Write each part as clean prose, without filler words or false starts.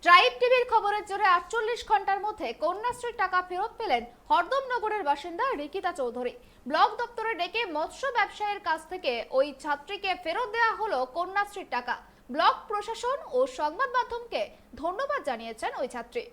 Tribe টিভির খবরের জোরে ৪৮ ঘন্টার মধ্যে কন্যাশ্রীর টাকা ফেরত পেলেন হরদমনগরের বাসিন্দা রিকিতা চৌধুরী। ব্লক দপ্তরে ডেকে মৎস্য ব্যবসায়ীর কাছ থেকে ওই ছাত্রীকে ফেরত দেওয়া হলো কন্যাশ্রীর টাকা। ব্লক প্রশাসন ও সংবাদ মাধ্যমকে ধন্যবাদ জানিয়েছেন ওই ছাত্রী।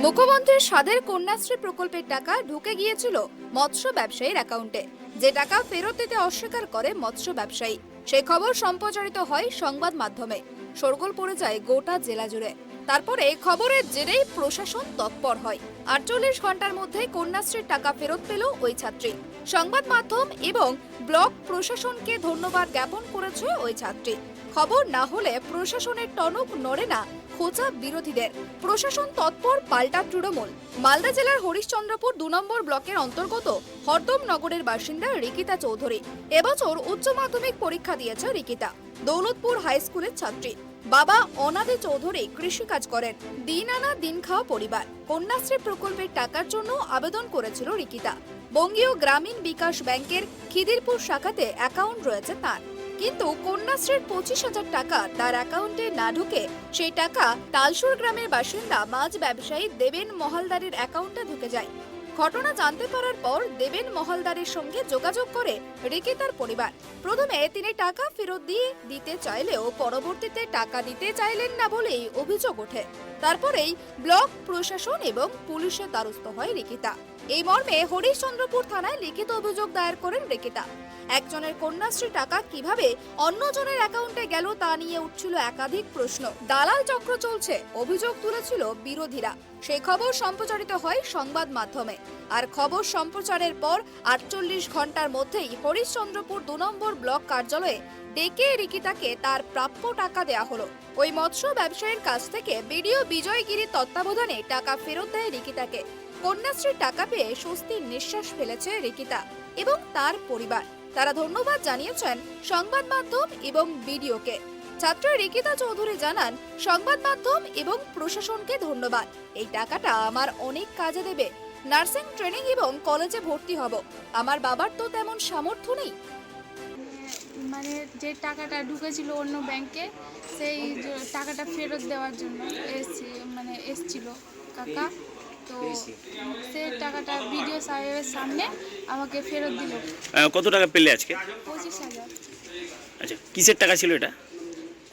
মুখ্যমন্ত্রীর স্বাদের কন্যাশ্রী প্রকল্পের টাকা ঢুকে গিয়েছিল মৎস্য ব্যবসায়ীর অ্যাকাউন্টে, যে টাকা ফেরত দিতে অস্বীকার করে মৎস্য ব্যবসায়ী। সেই খবর সম্প্রচারিত হয় সংবাদ মাধ্যমে, শোরগোল পড়ে যায় গোটা জেলা জুড়ে। তারপরে খবরের জেরেই প্রশাসন তৎপর হয়। ৪৮ ঘন্টার মধ্যে কন্যাশ্রীর টাকা ফেরত পেল ওই ছাত্রী। সংবাদ মাধ্যম এবং ব্লক প্রশাসনকে ধন্যবাদ জ্ঞাপন করেছে ওই ছাত্রী। খবর না হলে প্রশাসনের টনক নড়ে না খোঁচা বিরোধীদের। প্রশাসন তৎপর, পাল্টা তৃণমূল। মালদা জেলার হরিশ্চন্দ্রপুর ২ নম্বর ব্লকের অন্তর্গত হরদমনগরের বাসিন্দা রিকিতা চৌধুরী। এবছর উচ্চ মাধ্যমিক পরীক্ষা দিয়েছে রিকিতা। দৌলতপুর হাই স্কুলের ছাত্রী। বাবা অনাদি চৌধুরী কৃষিকাজ করেন। দিন আনা দিন খাওয়া পরিবার। কন্যাশ্রী প্রকল্পের টাকার জন্য আবেদন করেছিল রিকিতা। বঙ্গীয় গ্রামীণ বিকাশ ব্যাংকের খিদিরপুর শাখাতে অ্যাকাউন্ট রয়েছে তার, কিন্তু কন্যাশ্রীর ২৫,০০০ টাকা তার অ্যাকাউন্টে না ঢুকে সেই টাকা তালসুর গ্রামের বাসিন্দা মাছ ব্যবসায়ী দেবেন মহালদারের অ্যাকাউন্টে ঢুকে যায়। ঘটনা জানতে পারার পর দেবেন মহালদারের সঙ্গে যোগাযোগ করে রিকিতার পরিবার। প্রথমে তিনি টাকা ফেরত দিতে চাইলেও পরবর্তীতে টাকা দিতে চাইলেন না বলেই অভিযোগ ওঠে। তারপরেই ব্লক প্রশাসন এবং পুলিশের দ্বারস্থ হয় রিকিতা। এই মর্মে হরিশ্চন্দ্রপুর থানায় লিখিত অভিযোগ দায়ের করেন রিকিতা। একজনের কন্যাশ্রী টাকা কিভাবে অন্যজনের অ্যাকাউন্টে গেল তা নিয়ে উঠছিল একাধিক প্রশ্ন। দালাল চক্র চলছে অভিযোগ তুলেছিল বিরোধীরা। সেই খবর সম্প্রচারিত হয় সংবাদ মাধ্যমে। আর খবর সম্প্রচারের পর ৪৮ ঘন্টার মধ্যেই হরিশ্চন্দ্রপুর ২ নম্বর ব্লক কার্যালয়ে ডেকে রিকিতাকে তার প্রাপ্য টাকা দেয়া হলো। ওই মৎস্য ব্যবসায়ীর কাছ থেকে বিডিও বিজয়গিরির তত্ত্বাবধানে টাকা ফেরত দেয় রিকিতাকে। কন্যাশ্রীর টাকা পেয়ে স্বস্তির নিঃশ্বাস ফেলেছে রিকিতা এবং তার পরিবার। তারা ধন্যবাদ জানিয়েছেন সংবাদ মাধ্যম এবং বিডিওকে। ছাত্র রিকিতা চৌধুরী জানান, সংবাদ মাধ্যম এবং প্রশাসনকে ধন্যবাদ। এই টাকাটা আমার অনেক কাজে দেবে। নার্সিং ট্রেনিং এবং কলেজে ভর্তি হব। আমার বাবার তো তেমন সামর্থ্য নেই। মানে যে টাকাটা ঢুকেছিল অন্য ব্যাংকে, সেই টাকাটা ফেরত দেওয়ার জন্য এসছিল কাকা। তো সেই টাকাটা বিডিও সাহেবের সামনে আমাকে ফেরত দিল। কত টাকা পেলে আজকে? 25,000। আচ্ছা, কিসের টাকা ছিল এটা?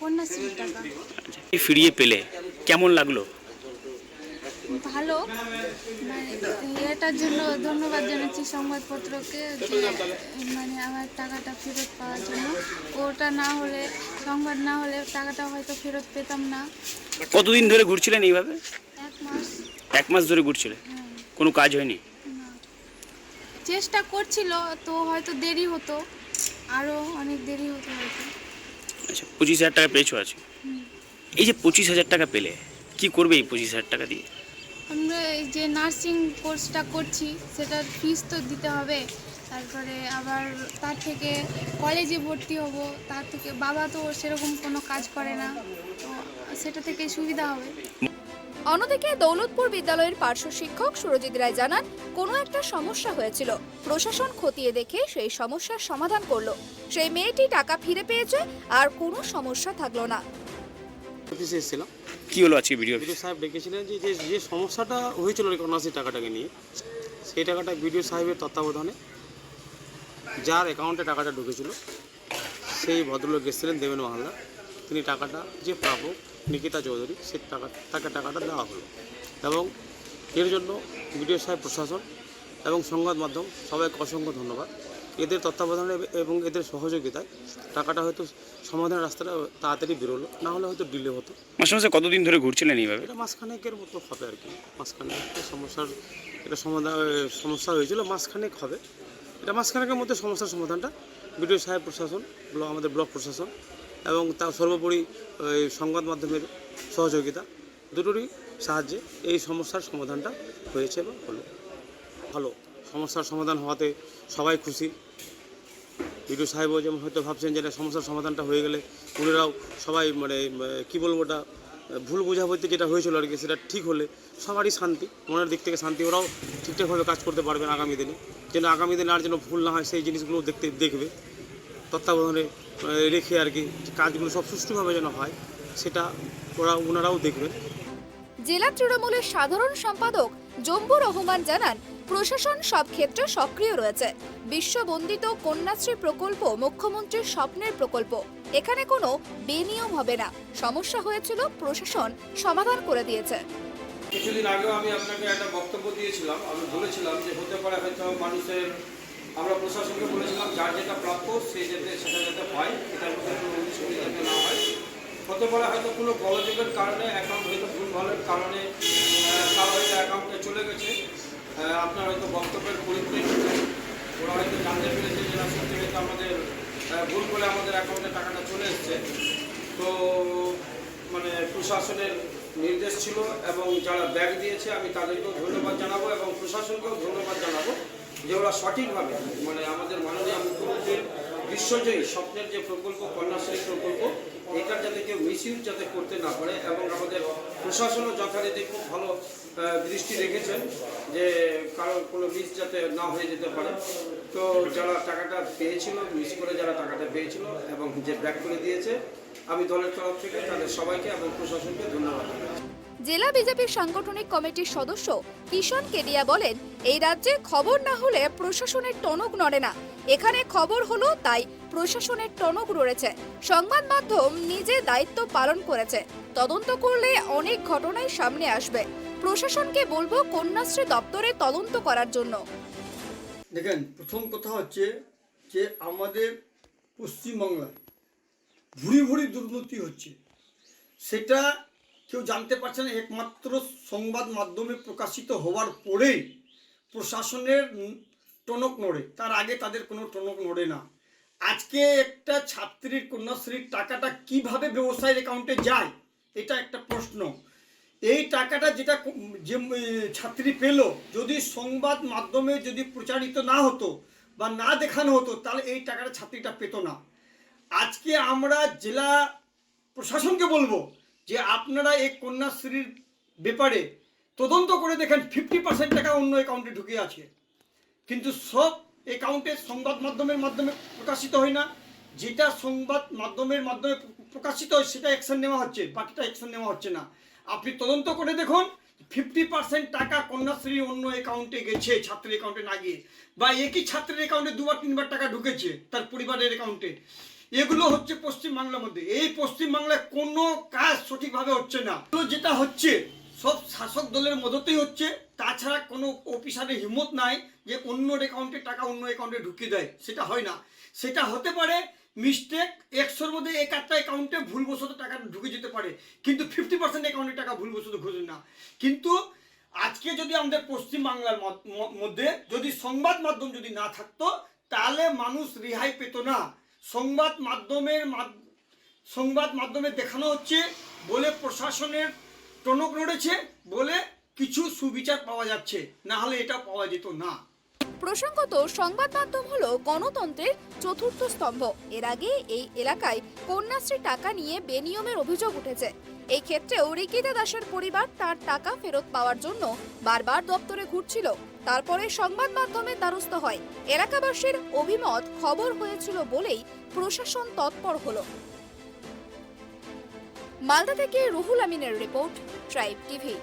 কন্যাশ্রীর টাকা। আচ্ছা, ফিরিয়ে পেলে কেমন লাগলো? ভালো, মানে এটার জন্য ধন্যবাদ জানাচ্ছি সংবাদপত্রকে, যে আমার টাকাটা ফেরত পাওয়ার জন্য। ওটা না হলে, সংবাদ না হলে টাকাটা হয়তো ফেরত পেতাম না। কতদিন ধরে ঘুরছিলেন এইভাবে? 1 মাস। 1 মাস ধরে ঘুরছিলেন? কোনো কাজ হয়নি? না, চেষ্টা করছিল, তো হয়তো দেরি হতো, আরও অনেক দেরি হতো হয়তো। আচ্ছা, 25,000 টাকা পেয়েছো আছে। এই যে 25,000 টাকা পেলে, কি করবে এই 25,000 টাকা দিয়ে? আমরা এই যে নার্সিং কোর্সটা করছি, সেটার ফিস তো দিতে হবে। তারপরে আবার তার থেকে কলেজে ভর্তি হব, তার থেকে বাবা তো সেরকম কোনো কাজ করে না, তো সেটা থেকে সুবিধা হবে। অন্যদিকে দৌলতপুর বিদ্যালয়ের পার্শ্ব শিক্ষক সুরজিৎ রায় জানান, কোনো একটা সমস্যা হয়েছিল, প্রশাসন খতিয়ে দেখে সেই সমস্যার সমাধান করলো। সেই মেয়েটি টাকা ফিরে পেয়েছে, আর কোনো সমস্যা থাকলো না। অফিসে এসেছিলাম। কি হলো আজকে? বিডিও সাহেব ডেকেছিলেন যে সমস্যাটা হয়েছিল কন্যাশ্রী টাকাটাকে নিয়ে, সেই টাকাটা বিডিও সাহেবের তত্ত্বাবধানে যার অ্যাকাউন্টে টাকাটা ঢুকেছিল সেই ভদ্রলোক এসেছিলেন দেবেন মহালদার। তিনি টাকাটা যে প্রাপক নিকিতা চৌধুরী, সে তাকে টাকাটা দেওয়া হলো। এবং এর জন্য বিডিও সাহেব, প্রশাসন এবং সংবাদ মাধ্যম সবাইকে অসংখ্য ধন্যবাদ। এদের তত্ত্বাবধানে এবং এদের সহযোগিতায় টাকাটা হয়তো সমাধানের রাস্তাটা তাড়াতাড়ি বেরোলো, না হলে হয়তো ডিলে হতো। মাসে মাসে কতদিন ধরে ঘুরছিলেন এইভাবে? এটা মাসখানেকের মতো হবে আর কি। মাসখানেক সমস্যা হয়েছিল, মাসখানেক হবে। এটা মাসখানেকের মধ্যে সমস্যার সমাধানটা বিডিও সাহেব, প্রশাসন, আমাদের ব্লক প্রশাসন এবং তার সর্বোপরি সংবাদ মাধ্যমের সহযোগিতা, দুটোরই সাহায্যে এই সমস্যার সমাধানটা হয়েছে এবং হলো। ভালো সমস্যার সমাধান হওয়াতে সবাই খুশি। বিডিও সাহেবও যেমন হয়তো ভাবছেন যে সমস্যার সমাধানটা হয়ে গেলে উনিরাও সবাই কী বলবো, ওটা ভুল বোঝাবুঝিতে যেটা হয়েছিল আর কি, সেটা ঠিক হলে সবারই শান্তি, মনের দিক থেকে শান্তি। ওরাও ঠিকঠাকভাবে কাজ করতে পারবেন আগামী দিনে, যেন আগামী দিনে আর যেন ভুল না হয় সেই জিনিসগুলো দেখবে। তত্ত্বাবধানে রেখে আর কি কাজগুলো সব সুষ্ঠুভাবে যেন হয় সেটা ওনারাও দেখবেন। জেলা তৃণমূলের সাধারণ সম্পাদক জম্বু রহমান জানান, প্রশাসন সব ক্ষেত্রে সক্রিয় রয়েছে। বিশ্ববন্দিত কন্যাশ্রী প্রকল্প মুখ্যমন্ত্রীর স্বপ্নের প্রকল্প, এখানে কোনো বেনিয়ম হবে না। সমস্যা হয়েছিল, প্রশাসন সমাধান করে দিয়েছে। কিছুদিন আগেও আমি আপনাকে একটা বক্তব্য দিয়েছিলাম, আমি বলেছিলাম যে হতে পারে হয়তো মানুষের, আমরা প্রশাসনকে বলেছিলাম যার যেটা প্রাপ্য সেটা যাতে পায়, এটার মধ্যে কোনো অভিযোগ যাতে না হয়। হতে পারে হয়তো কোনো গোলযোগের কারণে অ্যাকাউন্ট হয়তো ভুলভালের কারণে কারো হয়তো অ্যাকাউন্টে চলে গেছে, আপনার হয়তো বক্তব্যের পরিপ্রেক্ষিতে ওরা হয়তো জানতে পেরেছে যে না সত্যি হয়তো আমাদের ভুল করে আমাদের অ্যাকাউন্টে টাকাটা চলে এসছে। তো মানে প্রশাসনের নির্দেশ ছিল এবং যারা ব্যাগ দিয়েছে আমি তাদেরকেও ধন্যবাদ জানাবো এবং প্রশাসনকেও ধন্যবাদ জানাবো যে ওরা সঠিকভাবে মানে আমাদের মাননীয় মুখ্যমন্ত্রীর বিশ্বজয়ী স্বপ্নের যে প্রকল্প কন্যাশ্রী প্রকল্প, এটার যাতে কেউ মিসইউজ যাতে করতে না পারে এবং আমাদের প্রশাসনও যথারীতি খুব ভালো দৃষ্টি রেখেছেন যে কারো কোনো মিস যাতে না হয়ে যেতে পারে। তো যারা টাকাটা পেয়েছিল, মিস করে যারা টাকাটা পেয়েছিল এবং যে ব্যাক করে দিয়েছে, আমি দলের তরফ থেকে তাদের সবাইকে এবং প্রশাসনকে ধন্যবাদ জানাচ্ছি। জেলা বিজেপির সাংগঠনিক কমিটির সদস্য কিষণ কেডিয়া বলেন, এই রাজ্যে খবর না হলে প্রশাসনের টনক নড়ে না। এখানে খবর হলো তাই প্রশাসনের টনক নড়েছে। সংবাদ মাধ্যম নিজে দায়িত্ব পালন করেছে, তদন্ত করলে অনেক ঘটনাই সামনে আসবে। প্রশাসনকে বলবো কন্যাশ্রী দপ্তরে তদন্ত করার জন্য। দেখেন, প্রথম কথা হচ্ছে যে আমাদের পশ্চিমবাংলায় ভুরি ভুরি দুর্নীতি হচ্ছে, সেটা কেউ জানতে পারছে না। একমাত্র সংবাদ মাধ্যমে প্রকাশিত হওয়ার পরেই প্রশাসনের টনক নড়ে, তার আগে তাদের কোনো টনক নড়ে না। আজকে একটা ছাত্রীর কন্যাশ্রীর টাকাটা কিভাবে ব্যবসায়ীর অ্যাকাউন্টে যায়, এটা একটা প্রশ্ন। এই টাকাটা যেটা যে ছাত্রী পেল, যদি সংবাদ মাধ্যমে যদি প্রচারিত না হতো বা না দেখানো হতো, তাহলে এই টাকাটা ছাত্রীটা পেত না। আজকে আমরা জেলা প্রশাসনকে বলবো যে আপনারা এই কন্যাশ্রীর ব্যাপারে তদন্ত করে দেখেন 50% টাকা অন্য অ্যাকাউন্টে ঢুকে আছে, কিন্তু সব অ্যাকাউন্টে সংবাদ মাধ্যমের মাধ্যমে প্রকাশিত হয় না। যেটা সংবাদ মাধ্যমের মাধ্যমে প্রকাশিত হয় সেটা অ্যাকশন নেওয়া হচ্ছে, বাকিটা অ্যাকশন নেওয়া হচ্ছে না। আপনি তদন্ত করে দেখুন 50% টাকা কন্যাশ্রী অন্য অ্যাকাউন্টে গেছে, ছাত্রের অ্যাকাউন্টে না গিয়ে, বা একই ছাত্রের অ্যাকাউন্টে 2-3বার টাকা ঢুকেছে তার পরিবারের অ্যাকাউন্টে। এগুলো হচ্ছে পশ্চিমবাংলার মধ্যে। এই পশ্চিমবাংলায় কোনো কাজ সঠিকভাবে হচ্ছে না। যেটা হচ্ছে সব শাসক দলের মদতেই হচ্ছে, তাছাড়া কোনো অফিসারের হিম্মত নাই যে অন্য অ্যাকাউন্টে টাকা অন্য অ্যাকাউন্টে ঢুকিয়ে দেয়, সেটা হয় না। সেটা হতে পারে মিস্টেক, 100-র মধ্যে 1-8টা অ্যাকাউন্টে ভুলবশত টাকা ঢুকে যেতে পারে, কিন্তু 50% অ্যাকাউন্টে টাকা ভুলবশত ঘুরে না। কিন্তু আজকে যদি আমাদের পশ্চিমবাংলার মধ্যে যদি সংবাদ মাধ্যম যদি না থাকতো, তাহলে মানুষ রেহাই পেত না। সংবাদ মাধ্যমে দেখানো হচ্ছে বলে প্রশাসনের টনক নড়েছে বলে কিছু সুবিচার পাওয়া যাচ্ছে, না হলে এটা পাওয়া যেত না। প্রসঙ্গত, সংবাদ মাধ্যম হলো গণতন্ত্রের চতুর্থ স্তম্ভ। এর আগে এই এলাকায় কন্যাশ্রী টাকা নিয়ে বেনিয়মের অভিযোগ উঠেছে। এই ক্ষেত্রেও রিকিতা দাসের পরিবার তার টাকা ফেরত পাওয়ার জন্য বারবার দপ্তরে ঘুরছিল। তারপরে সংবাদ মাধ্যমে দ্বারস্থ হয়। এলাকাবাসীর অভিমত খবর হয়েছিল বলেই প্রশাসন তৎপর হলো। মালদা থেকে রুহুল আমিনের রিপোর্ট, ট্রাইব টিভি।